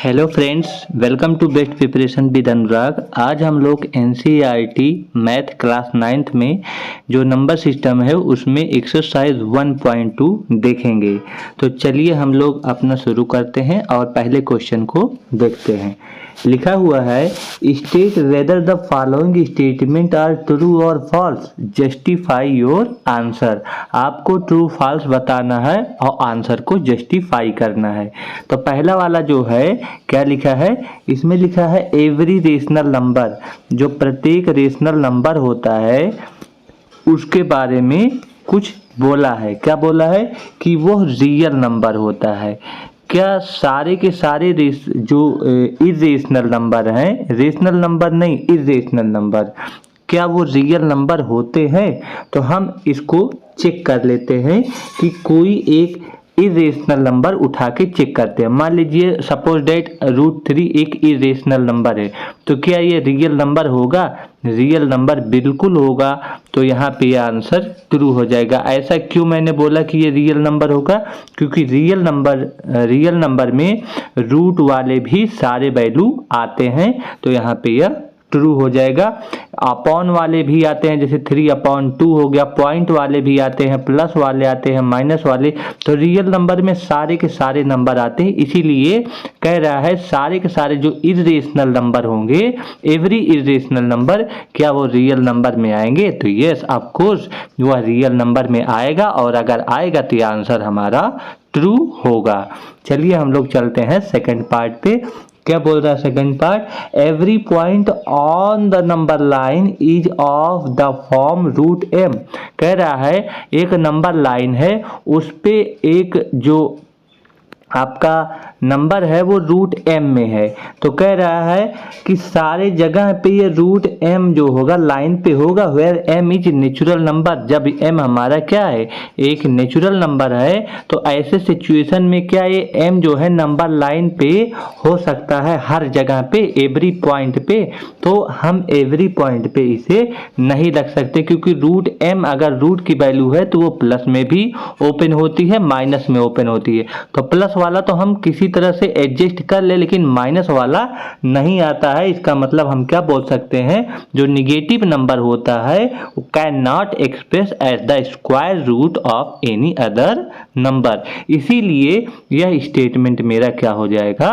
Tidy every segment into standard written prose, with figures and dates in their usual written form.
Hello friends, welcome to best preparation with Anurag. आज हम लोग एनसीईआरटी मैथ क्लास 9th में जो नंबर सिस्टम है उसमें एक्सरसाइज 1.2 देखेंगे। तो चलिए हम लोग अपना शुरू करते हैं और पहले क्वेश्चन को देखते हैं। लिखा हुआ है, state whether the following statement are true और फॉल्स, जस्टिफाई योर आंसर। आपको ट्रू फॉल्स बताना है और आंसर को जस्टिफाई करना है। तो पहला वाला जो है क्या लिखा है, इसमें लिखा है एवरी रेशनल नंबर, जो प्रत्येक रेशनल नंबर होता है उसके बारे में कुछ बोला है। क्या बोला है कि वो रियल नंबर होता है। क्या सारे के सारे जो इरेशनल नंबर हैं, रेशनल नंबर नहीं इरेशनल नंबर, क्या वो रियल नंबर होते हैं? तो हम इसको चेक कर लेते हैं कि कोई एक इरेशनल नंबर उठा के चेक करते हैं। मान लीजिए सपोज डेट √3 एक इरेशनल नंबर है, तो क्या ये रियल नंबर होगा? रियल नंबर बिल्कुल होगा। तो यहाँ पे ये आंसर ट्रू हो जाएगा। ऐसा क्यों मैंने बोला कि ये रियल नंबर होगा? क्योंकि रियल नंबर में रूट वाले भी सारे वैल्यू आते हैं, तो यहाँ पे यह ट्रू हो जाएगा। अपॉन वाले भी आते हैं, जैसे 3/2 हो गया। पॉइंट वाले भी आते हैं, प्लस वाले आते हैं, माइनस वाले। तो रियल नंबर में सारे के सारे नंबर आते हैं, इसीलिए कह रहा है सारे के सारे जो इरेशनल नंबर होंगे, एवरी इरेशनल नंबर, क्या वो रियल नंबर में आएंगे? तो यस ऑफ कोर्स वह रियल नंबर में आएगा, और अगर आएगा तो आंसर हमारा ट्रू होगा। चलिए हम लोग चलते हैं सेकंड पार्ट पे। क्या बोल रहा है second part? Every point on the number line is of the form √m। कह रहा है एक नंबर लाइन है, उस पे एक जो आपका नंबर है वो √m में है। तो कह रहा है कि सारे जगह पे ये √m जो होगा लाइन पे होगा, where m is natural number. जब m हमारा क्या है, एक नेचुरल नंबर है, तो ऐसे सिचुएशन में क्या ये m जो है नंबर लाइन पे हो सकता है हर जगह पे, एवरी पॉइंट पे। तो हम एवरी पॉइंट पे इसे नहीं रख सकते, क्योंकि √m अगर रूट की वैल्यू है तो वो प्लस में भी ओपन होती है, माइनस में ओपन होती है। तो प्लस वाला तो हम किसी तरह से एडजस्ट कर ले, लेकिन माइनस वाला नहीं आता है। इसका मतलब हम क्या बोल सकते हैं, जो निगेटिव नंबर होता है वो can not express as the square root of any other number. इसीलिए यह स्टेटमेंट मेरा क्या हो जाएगा,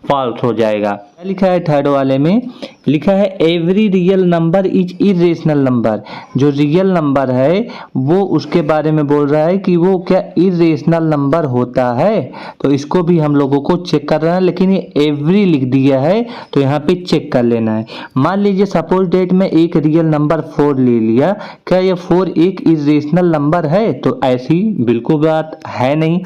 फॉल्स हो जाएगा। लिखा है थर्ड वाले में, लिखा है every real number is irrational number. जो रियल नंबर है वो उसके बारे में बोल रहा है कि वो क्या इरेशनल नंबर होता है। तो इसको भी हम लोगों को चेक करना है, लेकिन ये एवरी लिख दिया है तो यहाँ पे चेक कर लेना है। मान लीजिए सपोज डेट में एक रियल नंबर 4 ले लिया, क्या ये 4 एक इरेशनल नंबर है? तो ऐसी बिल्कुल बात है नहीं।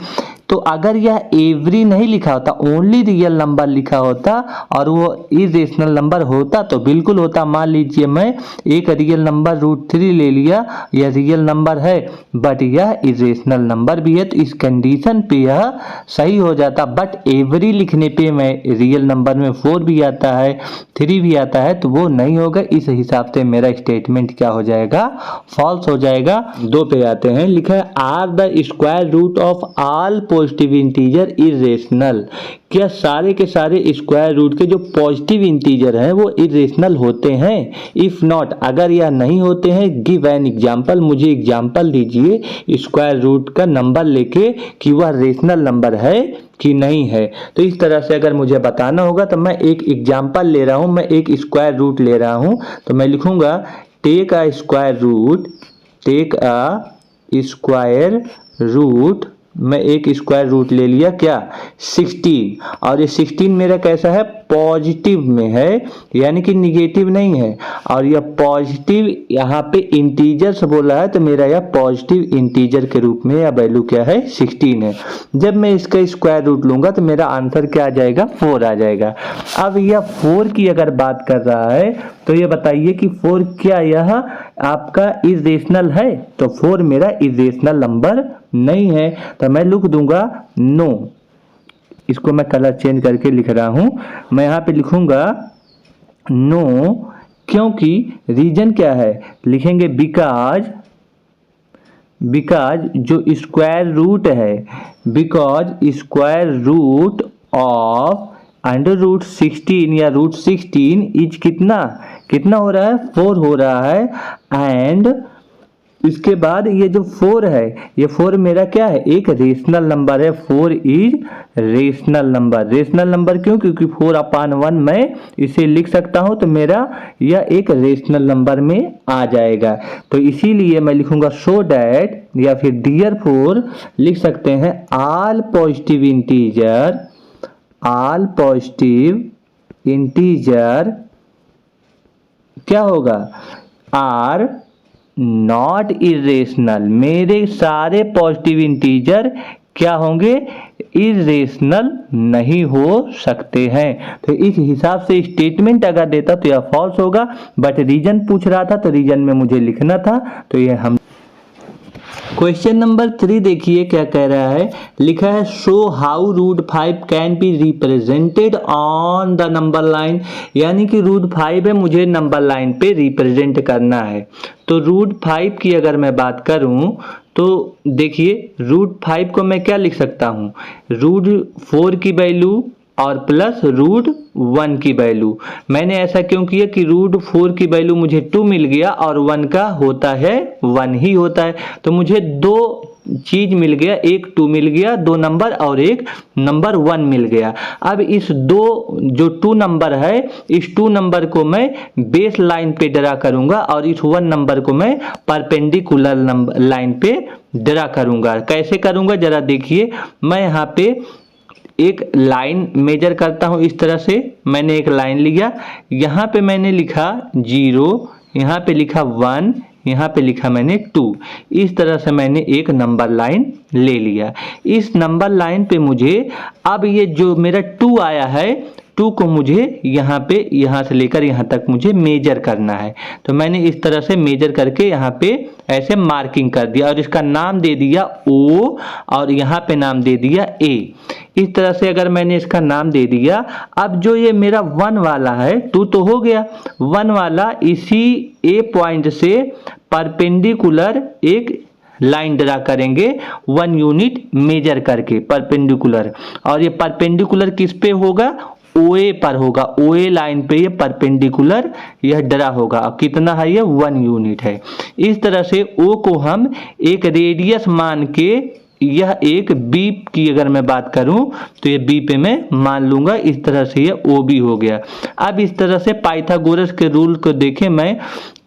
तो अगर यह एवरी नहीं लिखा होता, ओनली रियल नंबर लिखा होता और वो इरेशनल नंबर होता तो बिल्कुल होता। मान लीजिए मैं एक रियल नंबर √3 ले लिया, यह रियल नंबर है बट यह इरेशनल नंबर भी है, तो इस कंडीशन पे यह सही हो जाता। बट एवरी लिखने पे मैं रियल नंबर में 4 भी आता है, 3 भी आता है, तो वो नहीं होगा। इस हिसाब से मेरा स्टेटमेंट क्या हो जाएगा, फॉल्स हो जाएगा। 2 पे आते हैं, लिखा है are the square root of all positive integer irrational. क्या सारे के सारे स्क्वायर रूट के जो पॉजिटिव इंटीजर हैं वो इरेशनल होते हैं? इफ नॉट, अगर यह नहीं होते हैं, गिव एन एग्जांपल, मुझे एग्जांपल दीजिए स्क्वायर रूट का नंबर लेके कि वह रेशनल नंबर है कि नहीं है। तो इस तरह से अगर मुझे बताना होगा तो मैं एक एग्जांपल ले रहा हूं, मैं एक स्क्वायर रूट ले रहा हूं, तो मैं लिखूंगा take a square root, take a square root, मैं एक स्क्वायर रूट ले लिया क्या, 16, और ये 16 मेरा कैसा है, पॉजिटिव में है, यानी कि निगेटिव नहीं है। और यह पॉजिटिव यहाँ पे इंटीजर्स बोला है, तो मेरा यह पॉजिटिव इंटीजर के रूप में यह वैल्यू क्या है, 16 है। जब मैं इसका स्क्वायर रूट लूंगा तो मेरा आंसर क्या आ जाएगा, 4 आ जाएगा। अब यह 4 की अगर बात कर रहा है तो ये बताइए कि 4 क्या यह आपका इरेशनल है? तो 4 मेरा इरेशनल नंबर नहीं है, तो मैं लिख दूंगा नो। इसको मैं कलर चेंज करके लिख रहा हूं, मैं यहाँ पे लिखूंगा नो, क्योंकि रीजन क्या है, लिखेंगे बिकॉज जो स्क्वायर रूट है, बिकॉज स्क्वायर रूट ऑफ √16 या √16 इज कितना हो रहा है, 4 हो रहा है। एंड इसके बाद ये जो 4 है, ये 4 मेरा क्या है, एक रेशनल नंबर है। 4 is rational number. Rational number क्यों, क्योंकि 4/1 मैं इसे लिख सकता हूं, तो मेरा यह एक रेशनल नंबर में आ जाएगा। तो इसीलिए मैं लिखूंगा सो डैट, या फिर डियर फोर लिख सकते हैं, ऑल पॉजिटिव इंटीजर क्या होगा, आर नॉट इरेशनल। मेरे सारे पॉजिटिव इंटीजर क्या होंगे, इरेशनल नहीं हो सकते हैं। तो इस हिसाब से स्टेटमेंट अगर देता तो यह फॉल्स होगा, बट रीजन पूछ रहा था तो रीजन में मुझे लिखना था, तो यह हम। क्वेश्चन नंबर 3 देखिए क्या कह रहा है, लिखा है show how √5 can be represented on the number line. यानी कि √5 है, मुझे नंबर लाइन पे रिप्रेजेंट करना है। तो √5 की अगर मैं बात करूं तो देखिए √5 को मैं क्या लिख सकता हूं, √4 की वैल्यू और प्लस √1 की वैल्यू। मैंने ऐसा क्यों किया कि √4 की वैल्यू मुझे 2 मिल गया और 1 का होता है 1 ही होता है, तो मुझे 2 चीज मिल गया, एक 2 मिल गया, 2 नंबर, और एक नंबर 1 मिल गया। अब इस जो 2 नंबर है, इस 2 नंबर को मैं बेस लाइन पे ड्रा करूंगा और इस 1 नंबर को मैं परपेंडिकुलर लाइन पे ड्रा करूंगा। कैसे करूंगा जरा देखिए, मैं यहाँ पे एक लाइन मेजर करता हूं। इस तरह से मैंने एक लाइन लिया, यहाँ पे मैंने लिखा 0, यहाँ पे लिखा 1, यहाँ पे लिखा मैंने 2। इस तरह से मैंने एक नंबर लाइन ले लिया। इस नंबर लाइन पे मुझे अब ये जो मेरा 2 आया है, 2 को मुझे यहाँ पे, यहाँ से लेकर यहाँ तक मुझे मेजर करना है। तो मैंने इस तरह से मेजर करके यहाँ पे ऐसे मार्किंग कर दिया और इसका नाम दे दिया O और यहाँ पे नाम दे दिया A। इस तरह से अगर मैंने इसका नाम दे दिया, अब जो ये मेरा 1 वाला है, 2 तो हो गया, 1 वाला इसी A पॉइंट से परपेंडिकुलर एक लाइन ड्रा करेंगे 1 यूनिट मेजर करके परपेंडिकुलर। और ये परपेंडिकुलर किस पे होगा, OA पर होगा। OA लाइन पे ये परपेंडिकुलर यह ड्रा होगा। अब कितना है, ये 1 यूनिट है। इस तरह से O को हम एक रेडियस मान के, यह एक B की अगर मैं बात करूं तो ये B पे मैं मान लूंगा। इस तरह से ये OB हो गया। अब इस तरह से पाइथागोरस के रूल को देखें मैं,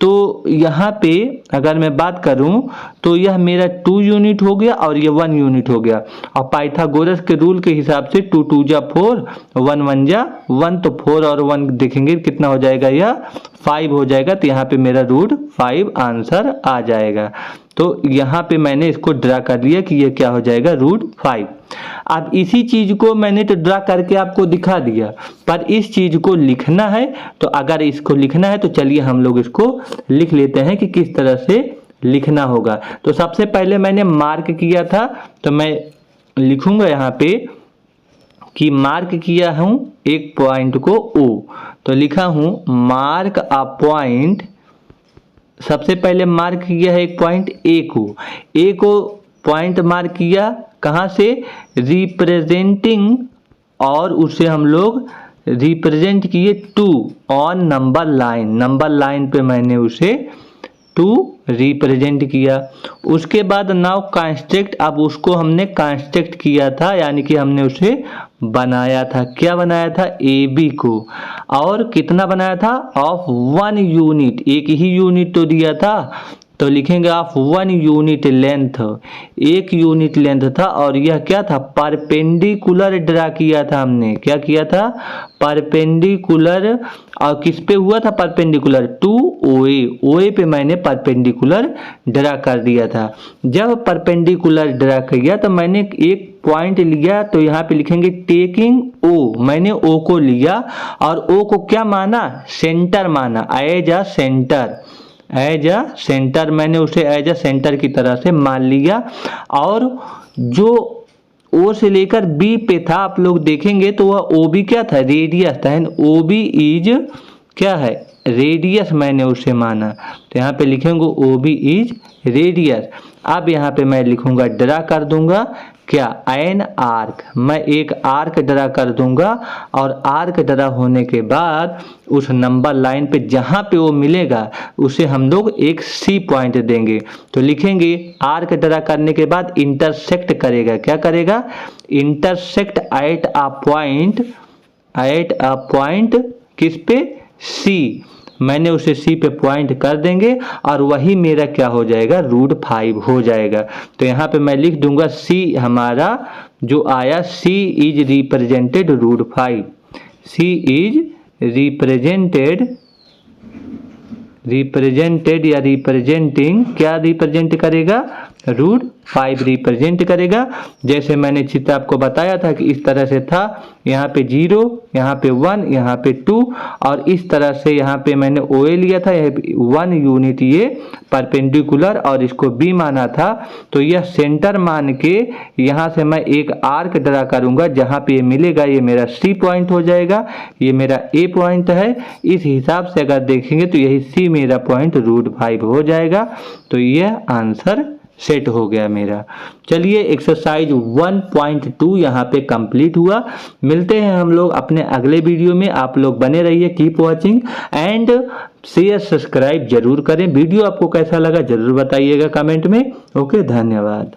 तो यहाँ पे अगर मैं बात करूं तो यह मेरा 2 यूनिट हो गया और ये 1 यूनिट हो गया। और पाइथागोरस के रूल के हिसाब से 2 2 जा 4, 1 1 जा 1, तो 4 और 1 देखेंगे कितना हो जाएगा, यह 5 हो जाएगा। तो यहाँ पे मेरा √5 आंसर आ जाएगा। तो यहाँ पे मैंने इसको ड्रा कर लिया कि ये क्या हो जाएगा, √5। अब इसी चीज को मैंने तो ड्रा करके आपको दिखा दिया, पर इस चीज को लिखना है। तो अगर इसको लिखना है तो चलिए हम लोग इसको लिख लेते हैं कि किस तरह से लिखना होगा। तो सबसे पहले मैंने मार्क किया था, तो मैं लिखूंगा यहाँ पे कि मार्क किया हूं एक पॉइंट को O। तो लिखा हूं मार्क अ पॉइंट, सबसे पहले मार्क किया है एक पॉइंट A को पॉइंट मार्क किया, कहाँ से, रिप्रेजेंटिंग, और उसे हम लोग रिप्रेजेंट किए 2 on number line. Number line पे मैंने उसे 2 रिप्रेजेंट किया। उसके बाद नाउ कंस्ट्रक्ट, अब उसको हमने कंस्ट्रक्ट किया था, यानी कि हमने उसे बनाया था। क्या बनाया था, AB को, और कितना बनाया था, ऑफ 1 यूनिट, एक ही यूनिट तो दिया था, तो लिखेंगे of 1 unit length, 1 unit length था। और यह क्या था, परपेंडिकुलर ड्रा किया था हमने। क्या किया था, परपेंडिकुलर, और किस पे हुआ था परपेंडिकुलर, 2 OA पे मैंने परपेंडिकुलर ड्रा कर दिया था। जब परपेंडिकुलर ड्रा किया तो मैंने एक पॉइंट लिया, तो यहाँ पे लिखेंगे टेकिंग O, मैंने O को लिया और O को क्या माना, सेंटर माना, एज अ सेंटर मैंने उसे एज अ सेंटर की तरह से मान लिया। और जो O से लेकर B पे था, आप लोग देखेंगे तो वह OB क्या था, रेडियस था। OB इज क्या है, रेडियस मैंने उसे माना। तो यहाँ पे लिखेंगे OB इज रेडियस। अब यहाँ पे मैं लिखूंगा, ड्रा कर दूंगा क्या एन आर्क, मैं एक आर्क ड्रा कर दूंगा और आर्क ड्रा होने के बाद उस नंबर लाइन पे जहां पे वो मिलेगा उसे हम लोग एक सी पॉइंट देंगे। तो लिखेंगे आर्क ड्रा करने के बाद इंटरसेक्ट करेगा, क्या करेगा, इंटरसेक्ट एट अ पॉइंट किस पे, सी, मैंने उसे सी पे पॉइंट कर देंगे और वही मेरा क्या हो जाएगा, √5 हो जाएगा। तो यहाँ पे मैं लिख दूंगा सी हमारा जो आया, C is represented √5, C is represented या रिप्रेजेंटिंग, क्या रिप्रेजेंट करेगा, √5 रिप्रेजेंट करेगा। जैसे मैंने चित्र आपको बताया था कि इस तरह से था, यहाँ पे 0, यहाँ पे 1, यहाँ पे 2 और इस तरह से यहाँ पे मैंने OA लिया था, यह 1 यूनिट ये परपेंडिकुलर और इसको B माना था। तो यह सेंटर मान के यहाँ से मैं एक आर्क ड्रा करूंगा, जहाँ पे ये मिलेगा ये मेरा C पॉइंट हो जाएगा, ये मेरा A पॉइंट है। इस हिसाब से अगर देखेंगे तो यही C मेरा पॉइंट √5 हो जाएगा। तो यह आंसर सेट हो गया मेरा। चलिए एक्सरसाइज 1.2 यहाँ पे कंप्लीट हुआ। मिलते हैं हम लोग अपने अगले वीडियो में। आप लोग बने रहिए, keep watching and share subscribe जरूर करें। वीडियो आपको कैसा लगा जरूर बताइएगा कमेंट में। ओके, धन्यवाद।